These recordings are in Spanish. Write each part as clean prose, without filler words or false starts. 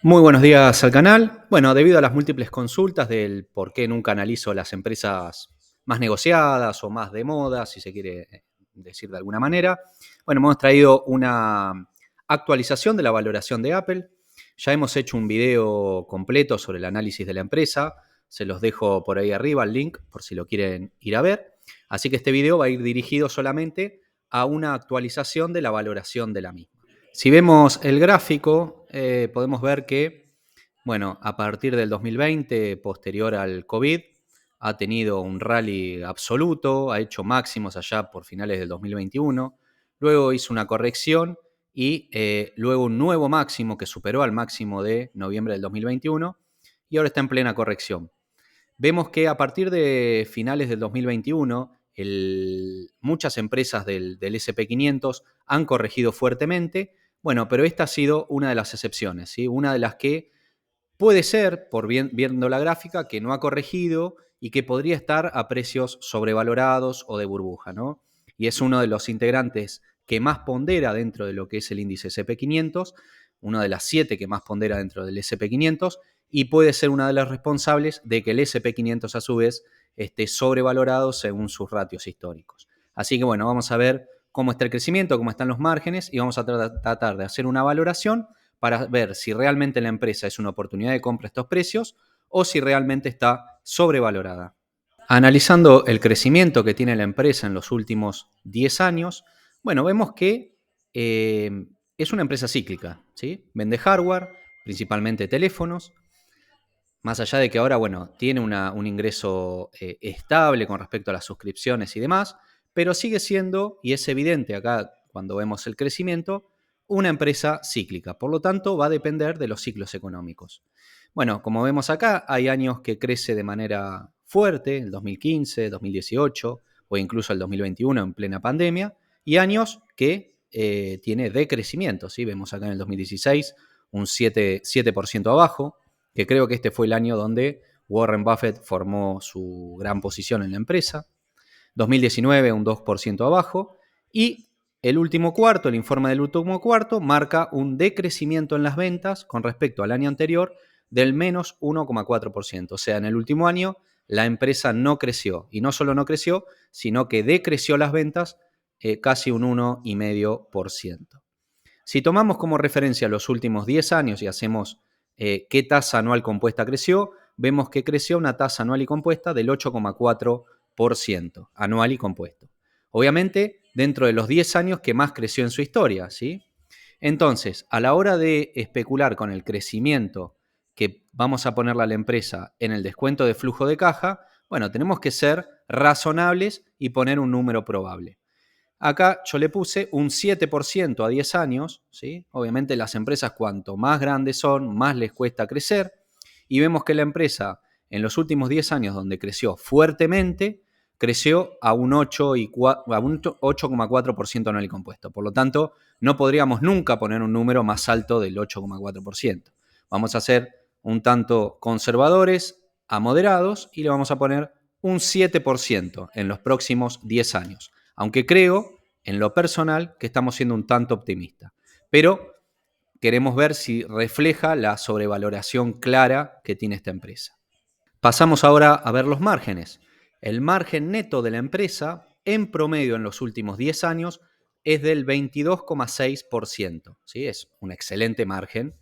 Muy buenos días al canal. Bueno, debido a las múltiples consultas del por qué nunca analizo las empresas más negociadas o más de moda, si se quiere decir de alguna manera, bueno, hemos traído una actualización de la valoración de Apple. Ya hemos hecho un video completo sobre el análisis de la empresa. Se los dejo por ahí arriba el link por si lo quieren ir a ver. Así que este video va a ir dirigido solamente a una actualización de la valoración de la misma. Si vemos el gráfico, podemos ver que, bueno, a partir del 2020, posterior al COVID, ha tenido un rally absoluto, ha hecho máximos allá por finales del 2021, luego hizo una corrección y luego un nuevo máximo que superó al máximo de noviembre del 2021 y ahora está en plena corrección. Vemos que a partir de finales del 2021, muchas empresas del SP500 han corregido fuertemente. Bueno, pero esta ha sido una de las excepciones, ¿sí? Una de las que puede ser, viendo la gráfica, que no ha corregido y que podría estar a precios sobrevalorados o de burbuja, ¿no? Y es uno de los integrantes que más pondera dentro de lo que es el índice SP500, una de las 7 que más pondera dentro del SP500, y puede ser una de las responsables de que el SP500 a su vez esté sobrevalorado según sus ratios históricos. Así que bueno, vamos a ver cómo está el crecimiento, cómo están los márgenes y vamos a tratar de hacer una valoración para ver si realmente la empresa es una oportunidad de compra a estos precios o si realmente está sobrevalorada. Analizando el crecimiento que tiene la empresa en los últimos 10 años, bueno, vemos que es una empresa cíclica, ¿sí? Vende hardware, principalmente teléfonos, más allá de que ahora, bueno, tiene un ingreso estable con respecto a las suscripciones y demás, pero sigue siendo, y es evidente acá cuando vemos el crecimiento, una empresa cíclica. Por lo tanto, va a depender de los ciclos económicos. Bueno, como vemos acá, hay años que crece de manera fuerte, el 2015, 2018 o incluso el 2021 en plena pandemia, y años que tiene decrecimiento, ¿sí? Vemos acá en el 2016 un 7% abajo, que creo que este fue el año donde Warren Buffett formó su gran posición en la empresa. 2019 un 2% abajo y el último cuarto, el informe del último cuarto, marca un decrecimiento en las ventas con respecto al año anterior del menos 1,4%. O sea, en el último año la empresa no creció y no solo no creció, sino que decreció las ventas casi un 1,5%. Si tomamos como referencia los últimos 10 años y hacemos qué tasa anual compuesta creció, vemos que creció una tasa anual y compuesta del 8,4% anual y compuesto. Obviamente, dentro de los 10 años que más creció en su historia, ¿sí? Entonces, a la hora de especular con el crecimiento que vamos a ponerle a la empresa en el descuento de flujo de caja, bueno, tenemos que ser razonables y poner un número probable. Acá yo le puse un 7% a 10 años, ¿sí? Obviamente las empresas cuanto más grandes son, más les cuesta crecer. Y vemos que la empresa en los últimos 10 años donde creció fuertemente, creció a un 8,4% anual y compuesto. Por lo tanto, no podríamos nunca poner un número más alto del 8,4%. Vamos a ser un tanto conservadores a moderados y le vamos a poner un 7% en los próximos 10 años. Aunque creo, en lo personal, que estamos siendo un tanto optimistas. Pero queremos ver si refleja la sobrevaloración clara que tiene esta empresa. Pasamos ahora a ver los márgenes. El margen neto de la empresa, en promedio en los últimos 10 años, es del 22,6%. ¿Sí? Es un excelente margen,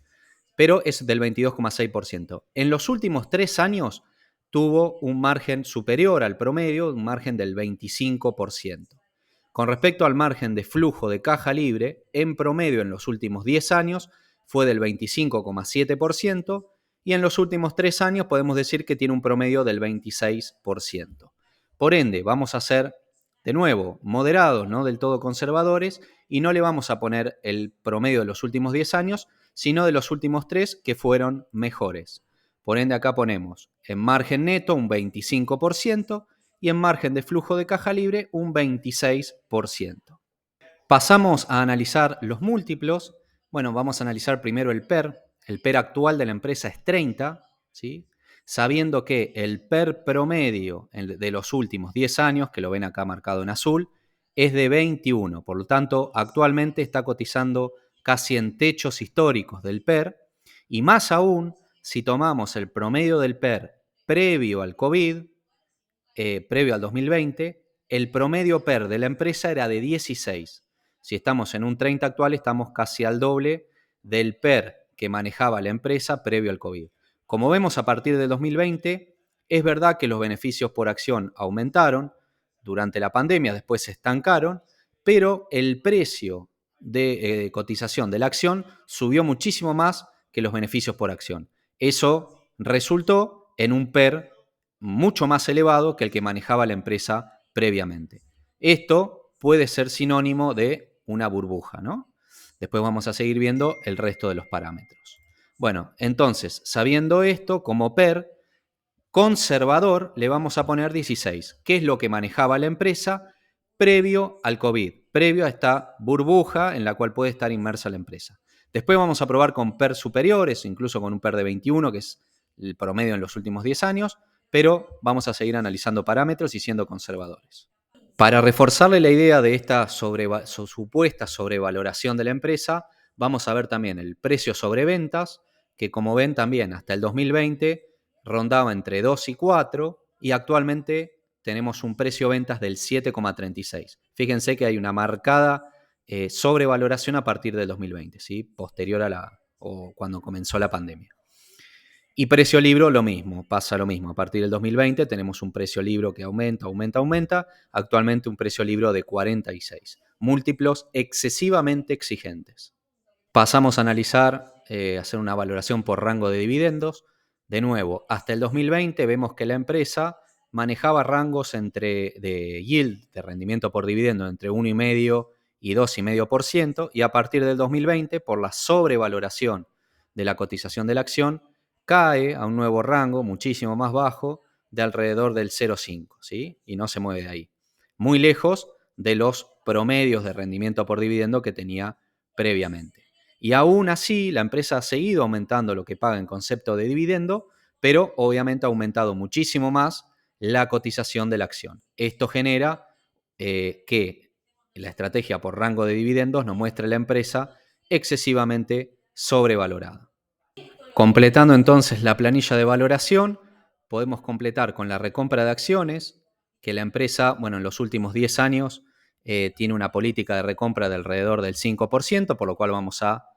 pero es del 22,6%. En los últimos 3 años tuvo un margen superior al promedio, un margen del 25%. Con respecto al margen de flujo de caja libre, en promedio en los últimos 10 años fue del 25,7% y en los últimos 3 años podemos decir que tiene un promedio del 26%. Por ende, vamos a ser, de nuevo, moderados, no del todo conservadores, y no le vamos a poner el promedio de los últimos 10 años, sino de los últimos 3 que fueron mejores. Por ende, acá ponemos en margen neto un 25%, y en margen de flujo de caja libre un 26%. Pasamos a analizar los múltiplos. Bueno, vamos a analizar primero el PER. El PER actual de la empresa es 30, ¿sí? Sabiendo que el PER promedio de los últimos 10 años, que lo ven acá marcado en azul, es de 21. Por lo tanto, actualmente está cotizando casi en techos históricos del PER Y más aún, si tomamos el promedio del PER previo al COVID, previo al 2020, el promedio PER de la empresa era de 16. Si estamos en un 30 actual, estamos casi al doble del PER que manejaba la empresa previo al COVID. Como vemos, a partir del 2020, es verdad que los beneficios por acción aumentaron durante la pandemia, después se estancaron, pero el precio de cotización de la acción subió muchísimo más que los beneficios por acción. Eso resultó en un PER mucho más elevado que el que manejaba la empresa previamente. Esto puede ser sinónimo de una burbuja, ¿no? Después vamos a seguir viendo el resto de los parámetros. Bueno, entonces, sabiendo esto, como PER conservador le vamos a poner 16, que es lo que manejaba la empresa previo al COVID, previo a esta burbuja en la cual puede estar inmersa la empresa. Después vamos a probar con PER superiores, incluso con un PER de 21, que es el promedio en los últimos 10 años, pero vamos a seguir analizando parámetros y siendo conservadores. Para reforzarle la idea de esta supuesta sobrevaloración de la empresa, vamos a ver también el precio sobre ventas, que como ven también hasta el 2020 rondaba entre 2 y 4 y actualmente tenemos un precio ventas del 7,36. Fíjense que hay una marcada sobrevaloración a partir del 2020, ¿sí? Posterior a o cuando comenzó la pandemia. Y precio libro lo mismo, pasa lo mismo. A partir del 2020 tenemos un precio libro que aumenta. Actualmente un precio libro de 46. Múltiplos excesivamente exigentes. Pasamos a analizar, hacer una valoración por rango de dividendos. De nuevo, hasta el 2020 vemos que la empresa manejaba rangos de yield, de rendimiento por dividendo, entre 1,5% y 2,5%, y a partir del 2020, por la sobrevaloración de la cotización de la acción, cae a un nuevo rango muchísimo más bajo de alrededor del 0,5, ¿sí? Y no se mueve de ahí. Muy lejos de los promedios de rendimiento por dividendo que tenía previamente. Y aún así, la empresa ha seguido aumentando lo que paga en concepto de dividendo, pero obviamente ha aumentado muchísimo más la cotización de la acción. Esto genera que la estrategia por rango de dividendos nos muestre la empresa excesivamente sobrevalorada. Completando entonces la planilla de valoración, podemos completar con la recompra de acciones, que la empresa, bueno, en los últimos 10 años tiene una política de recompra de alrededor del 5%, por lo cual vamos a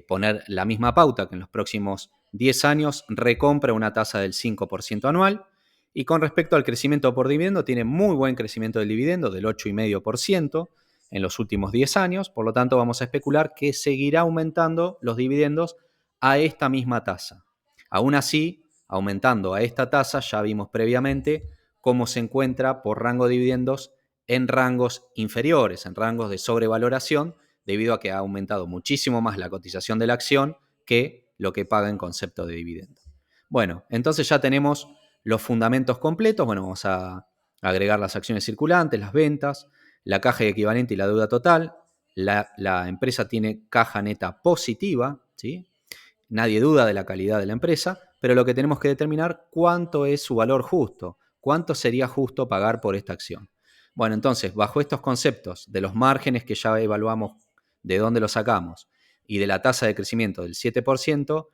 poner la misma pauta que en los próximos 10 años recompra una tasa del 5% anual. Y con respecto al crecimiento por dividendo, tiene muy buen crecimiento del dividendo, del 8,5% en los últimos 10 años. Por lo tanto, vamos a especular que seguirá aumentando los dividendos a esta misma tasa. Aún así, aumentando a esta tasa, ya vimos previamente cómo se encuentra por rango de dividendos en rangos inferiores, en rangos de sobrevaloración, debido a que ha aumentado muchísimo más la cotización de la acción que lo que paga en concepto de dividendo. Bueno, entonces ya tenemos los fundamentos completos. Bueno, vamos a agregar las acciones circulantes, las ventas, la caja equivalente y la deuda total. La empresa tiene caja neta positiva, ¿sí? Nadie duda de la calidad de la empresa, pero lo que tenemos que determinar cuánto es su valor justo, cuánto sería justo pagar por esta acción. Bueno, entonces, bajo estos conceptos de los márgenes que ya evaluamos de dónde los sacamos y de la tasa de crecimiento del 7%,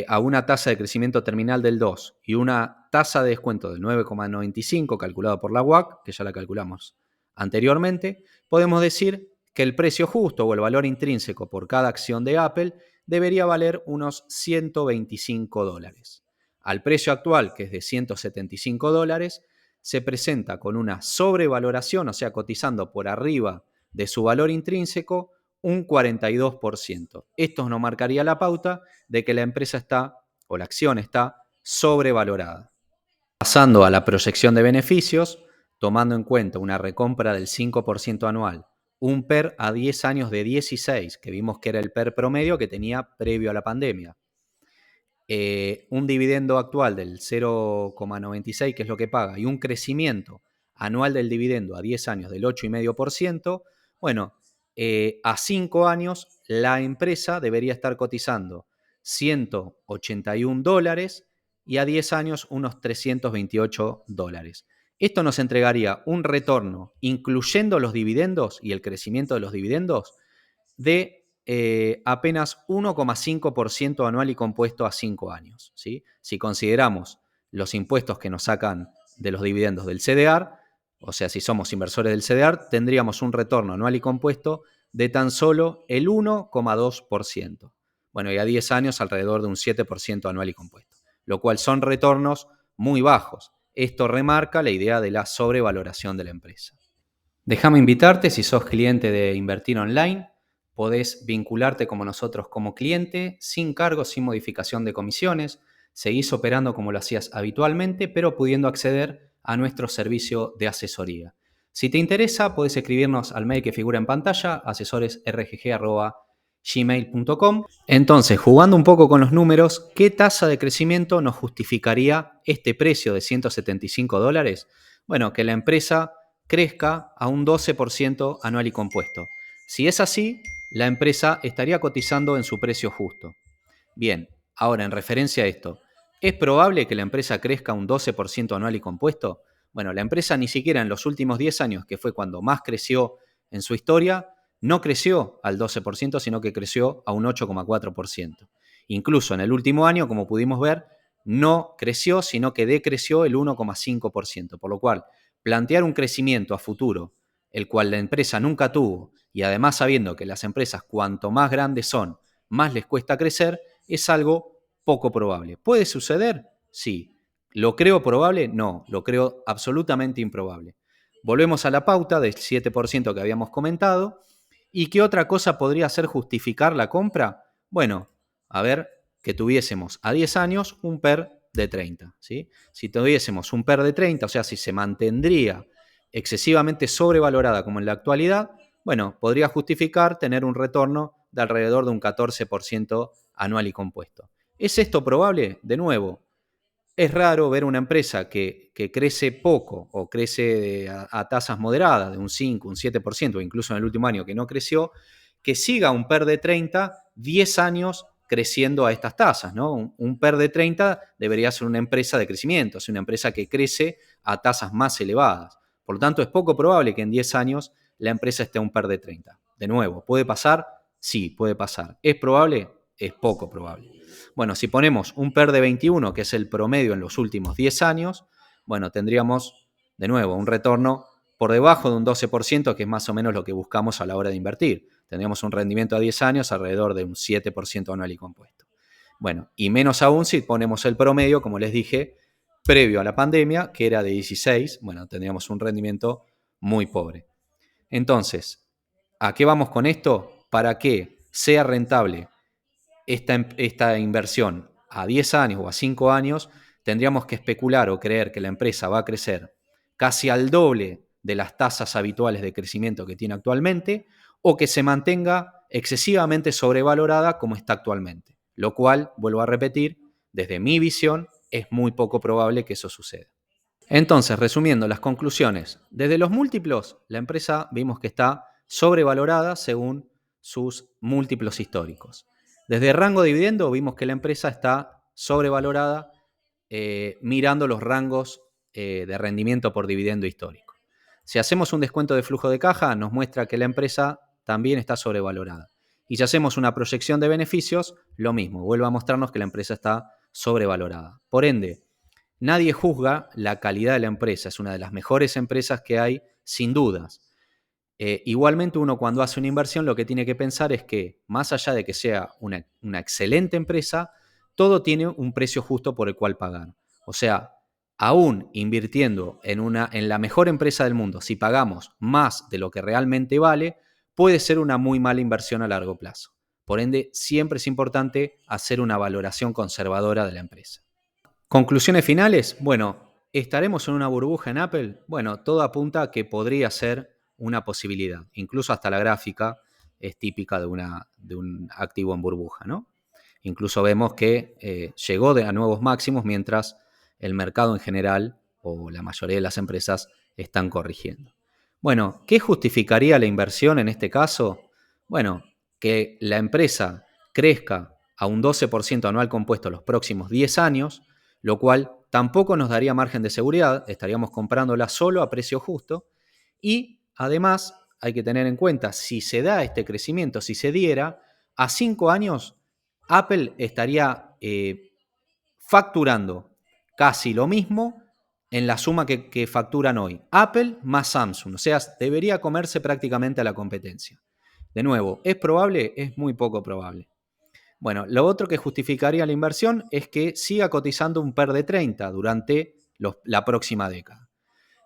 a una tasa de crecimiento terminal del 2 y una tasa de descuento del 9,95 calculado por la UAC, que ya la calculamos anteriormente, podemos decir que el precio justo o el valor intrínseco por cada acción de Apple debería valer unos $125. Al precio actual, que es de $175, se presenta con una sobrevaloración, o sea, cotizando por arriba de su valor intrínseco, un 42%. Esto nos marcaría la pauta de que la empresa está, o la acción está, sobrevalorada. Pasando a la proyección de beneficios, tomando en cuenta una recompra del 5% anual, un PER a 10 años de 16, que vimos que era el PER promedio que tenía previo a la pandemia, un dividendo actual del 0,96, que es lo que paga, y un crecimiento anual del dividendo a 10 años del 8,5%, bueno, a 5 años la empresa debería estar cotizando $181 y a 10 años unos $328. Esto nos entregaría un retorno, incluyendo los dividendos y el crecimiento de los dividendos, de apenas 1,5% anual y compuesto a 5 años. ¿Sí? Si consideramos los impuestos que nos sacan de los dividendos del CDR, o sea, si somos inversores del CDR, tendríamos un retorno anual y compuesto de tan solo el 1,2%. Bueno, y a 10 años alrededor de un 7% anual y compuesto, lo cual son retornos muy bajos. Esto remarca la idea de la sobrevaloración de la empresa. Déjame invitarte, si sos cliente de Invertir Online, podés vincularte como nosotros como cliente, sin cargos, sin modificación de comisiones. Seguís operando como lo hacías habitualmente, pero pudiendo acceder a nuestro servicio de asesoría. Si te interesa, podés escribirnos al mail que figura en pantalla, asesoresrgg@gmail.com. Entonces, jugando un poco con los números, ¿qué tasa de crecimiento nos justificaría este precio de $175? Bueno, que la empresa crezca a un 12% anual y compuesto. Si es así, la empresa estaría cotizando en su precio justo. Bien, ahora en referencia a esto, ¿es probable que la empresa crezca un 12% anual y compuesto? Bueno, la empresa ni siquiera en los últimos 10 años, que fue cuando más creció en su historia, no creció al 12%, sino que creció a un 8,4%. Incluso en el último año, como pudimos ver, no creció, sino que decreció el 1,5%, por lo cual plantear un crecimiento a futuro, el cual la empresa nunca tuvo, y además sabiendo que las empresas cuanto más grandes son, más les cuesta crecer, es algo poco probable. ¿Puede suceder? Sí. ¿Lo creo probable? No, lo creo absolutamente improbable. Volvemos a la pauta del 7% que habíamos comentado. ¿Y qué otra cosa podría hacer justificar la compra? Bueno, a ver, que tuviésemos a 10 años un PER de 30. ¿Sí? Si tuviésemos un PER de 30, o sea, si se mantendría excesivamente sobrevalorada como en la actualidad, bueno, podría justificar tener un retorno de alrededor de un 14% anual y compuesto. ¿Es esto probable? De nuevo, es raro ver una empresa que crece poco o crece a tasas moderadas, de un 5, un 7%, o incluso en el último año que no creció, que siga un PER de 30, 10 años creciendo a estas tasas, ¿no? Un PER de 30 debería ser una empresa de crecimiento, es una empresa que crece a tasas más elevadas. Por lo tanto, es poco probable que en 10 años la empresa esté a un PER de 30. De nuevo, ¿puede pasar? Sí, puede pasar. ¿Es probable? Es poco probable. Bueno, si ponemos un PER de 21, que es el promedio en los últimos 10 años, bueno, tendríamos de nuevo un retorno por debajo de un 12%, que es más o menos lo que buscamos a la hora de invertir. Tendríamos un rendimiento a 10 años alrededor de un 7% anual y compuesto. Bueno, y menos aún si ponemos el promedio, como les dije, previo a la pandemia, que era de 16, bueno, tendríamos un rendimiento muy pobre. Entonces, ¿a qué vamos con esto? Para que sea rentable esta inversión a 10 años o a 5 años, tendríamos que especular o creer que la empresa va a crecer casi al doble de las tasas habituales de crecimiento que tiene actualmente, o que se mantenga excesivamente sobrevalorada como está actualmente, lo cual, vuelvo a repetir, desde mi visión, es muy poco probable que eso suceda. Entonces, resumiendo las conclusiones, desde los múltiplos, la empresa vimos que está sobrevalorada según sus múltiplos históricos. Desde el rango de dividendo vimos que la empresa está sobrevalorada mirando los rangos de rendimiento por dividendo histórico. Si hacemos un descuento de flujo de caja, nos muestra que la empresa también está sobrevalorada. Y si hacemos una proyección de beneficios, lo mismo, vuelve a mostrarnos que la empresa está sobrevalorada. Por ende, nadie juzga la calidad de la empresa, es una de las mejores empresas que hay, sin dudas. Igualmente uno cuando hace una inversión lo que tiene que pensar es que más allá de que sea una excelente empresa, todo tiene un precio justo por el cual pagar. O sea, aún invirtiendo en la mejor empresa del mundo, si pagamos más de lo que realmente vale, puede ser una muy mala inversión a largo plazo. Por ende, siempre es importante hacer una valoración conservadora de la empresa. Conclusiones finales. Bueno, ¿estaremos en una burbuja en Apple? Bueno, todo apunta a que podría ser una posibilidad. Incluso hasta la gráfica es típica de un activo en burbuja, ¿no? Incluso vemos que llegó a nuevos máximos mientras el mercado en general o la mayoría de las empresas están corrigiendo. Bueno, ¿qué justificaría la inversión en este caso? Bueno, que la empresa crezca a un 12% anual compuesto los próximos 10 años, lo cual tampoco nos daría margen de seguridad, estaríamos comprándola solo a precio justo, y además hay que tener en cuenta, si se da este crecimiento, si se diera, a 5 años, Apple estaría facturando casi lo mismo en la suma que facturan hoy. Apple más Samsung. O sea, debería comerse prácticamente a la competencia. De nuevo, ¿es probable? Es muy poco probable. Bueno, lo otro que justificaría la inversión es que siga cotizando un PER de 30 durante la próxima década.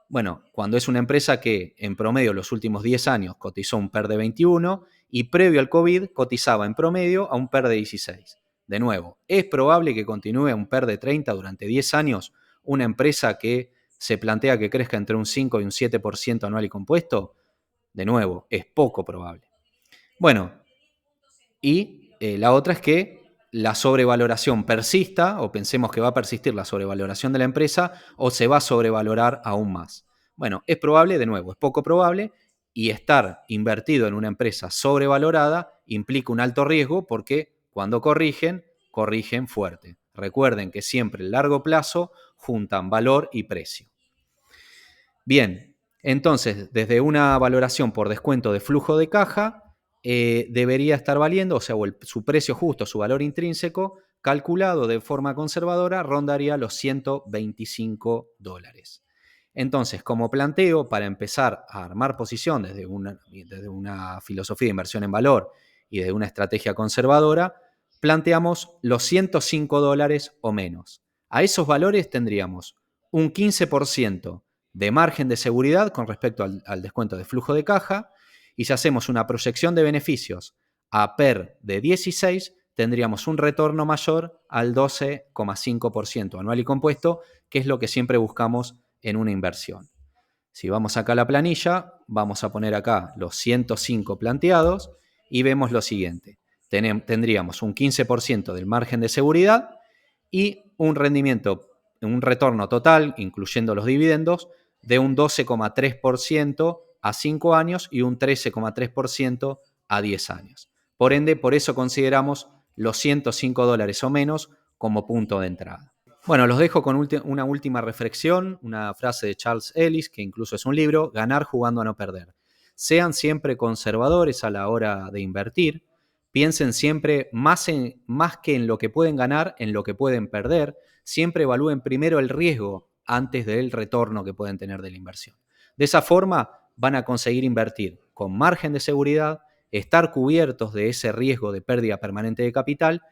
Bueno, cuando es una empresa que en promedio los últimos 10 años cotizó un PER de 21 y previo al COVID cotizaba en promedio a un PER de 16. De nuevo, ¿es probable que continúe a un PER de 30 durante 10 años una empresa que se plantea que crezca entre un 5 y un 7% anual y compuesto? De nuevo, es poco probable. Bueno, y la otra es que la sobrevaloración persista, o pensemos que va a persistir la sobrevaloración de la empresa, o se va a sobrevalorar aún más. Bueno, es probable, de nuevo, es poco probable, y estar invertido en una empresa sobrevalorada implica un alto riesgo porque cuando corrigen, corrigen fuerte. Recuerden que siempre en largo plazo juntan valor y precio. Bien, entonces, desde una valoración por descuento de flujo de caja, debería estar valiendo, o sea, su precio justo, su valor intrínseco, calculado de forma conservadora, rondaría los $125. Entonces, como planteo, para empezar a armar posición desde una filosofía de inversión en valor y de una estrategia conservadora, planteamos los $105 o menos. A esos valores tendríamos un 15% de margen de seguridad con respecto al descuento de flujo de caja, y si hacemos una proyección de beneficios a PER de 16, tendríamos un retorno mayor al 12,5% anual y compuesto, que es lo que siempre buscamos en una inversión. Si vamos acá a la planilla, vamos a poner acá los 105 planteados y vemos lo siguiente. Tendríamos un 15% del margen de seguridad y un rendimiento, un retorno total, incluyendo los dividendos, de un 12,3% a 5 años y un 13,3% a 10 años. Por ende, por eso consideramos los $105 o menos como punto de entrada. Bueno, los dejo con una última reflexión, una frase de Charles Ellis, que incluso es un libro: ganar jugando a no perder. Sean siempre conservadores a la hora de invertir, piensen siempre más que en lo que pueden ganar, en lo que pueden perder, siempre evalúen primero el riesgo antes del retorno que pueden tener de la inversión. De esa forma van a conseguir invertir con margen de seguridad, estar cubiertos de ese riesgo de pérdida permanente de capital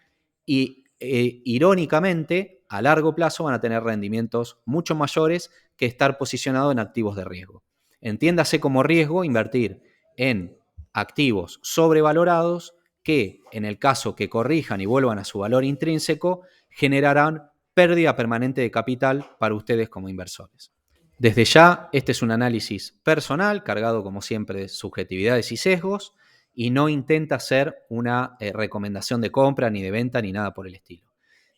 y irónicamente, a largo plazo van a tener rendimientos mucho mayores que estar posicionado en activos de riesgo. Entiéndase como riesgo invertir en activos sobrevalorados que, en el caso que corrijan y vuelvan a su valor intrínseco, generarán pérdida permanente de capital para ustedes como inversores. Desde ya, este es un análisis personal, cargado como siempre de subjetividades y sesgos, y no intenta ser una recomendación de compra, ni de venta, ni nada por el estilo.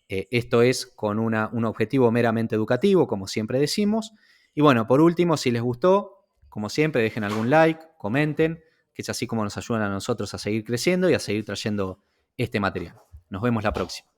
Esto es con un objetivo meramente educativo, como siempre decimos. Y bueno, por último, si les gustó, como siempre, dejen algún like, comenten, que es así como nos ayudan a nosotros a seguir creciendo y a seguir trayendo este material. Nos vemos la próxima.